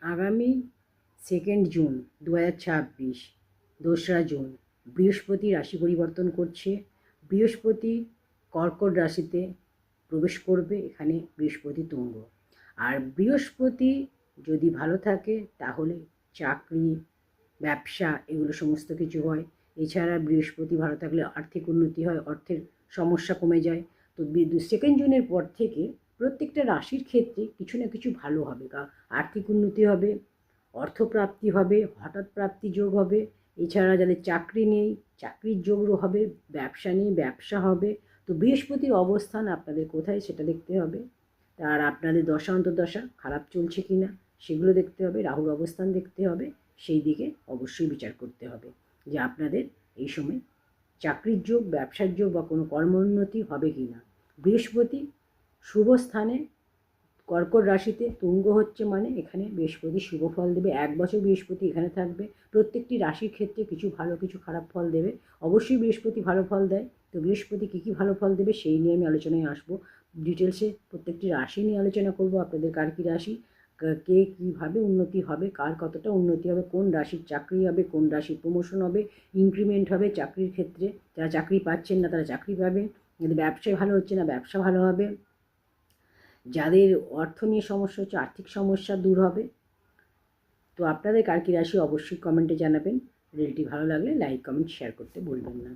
আগামী 2 June 2026, 2রা June বৃহস্পতি রাশি পরিবর্তন করছে। বৃহস্পতি কর্কট রাশিতে প্রবেশ করবে। এখানে বৃহস্পতি তুঙ্গ। আর বৃহস্পতি যদি ভালো থাকে তাহলে চাকরি, ব্যবসা এগুলো সমস্ত কিছু হয়। এছাড়া বৃহস্পতি ভালো থাকলে আর্থিক উন্নতি হয়, অর্থের সমস্যা কমে যায়। তো 2 জুনের পর থেকে প্রত্যেকটা রাশির ক্ষেত্রে কিছু না কিছু ভালো হবে। আর্থিক উন্নতি হবে, অর্থপ্রাপ্তি হবে, হঠাৎ প্রাপ্তি যোগ হবে। এছাড়া যাদের চাকরি নেই চাকরির যোগও হবে, ব্যবসা নেই ব্যবসা হবে। তো বৃহস্পতির অবস্থান আপনাদের কোথায় সেটা দেখতে হবে। আর আপনাদের দশা অন্তর্দশা খারাপ চলছে কি না সেগুলো দেখতে হবে। রাহুর অবস্থান দেখতে হবে, সেই দিকে অবশ্যই বিচার করতে হবে যে আপনাদের এই সময় চাকরির যোগ, ব্যবসার যোগ বা কোনো কর্মোন্নতি হবে কি না। বৃহস্পতি শুভ স্থানে কর্কট রাশিতে তুঙ্গ হচ্ছে, মানে এখানে বৃহস্পতি শুভ ফল দেবে। 1 বছর বৃহস্পতি এখানে থাকবে, প্রত্যেকটি রাশির ক্ষেত্রে কিছু ভালো কিছু খারাপ ফল দেবে। অবশ্যই বৃহস্পতি ভালো ফল দেয়। তো বৃহস্পতি কী কী ভালো ফল দেবে সেই নিয়ে আমি আলোচনায় আসবো। ডিটেলসে প্রত্যেকটি রাশি নিয়ে আলোচনা করব। আপনাদের কার কী রাশি, কে কীভাবে উন্নতি হবে, কার কতটা উন্নতি হবে, কোন রাশির চাকরি হবে, কোন রাশির প্রমোশন হবে, ইনক্রিমেন্ট হবে চাকরির ক্ষেত্রে। যারা চাকরি পাচ্ছেন না তারা চাকরি পাবেন, যদি ব্যবসায় ভালো হচ্ছে না ব্যবসা ভালো হবে, যাদের অর্থ নিয়ে সমস্যা হচ্ছে আর্থিক সমস্যা দূর হবে। তো আপনাদের কার কী রাশি অবশ্যই কমেন্টে জানাবেন। রিলটি ভালো লাগলে লাইক, কমেন্ট, শেয়ার করতে ভুলবেন না।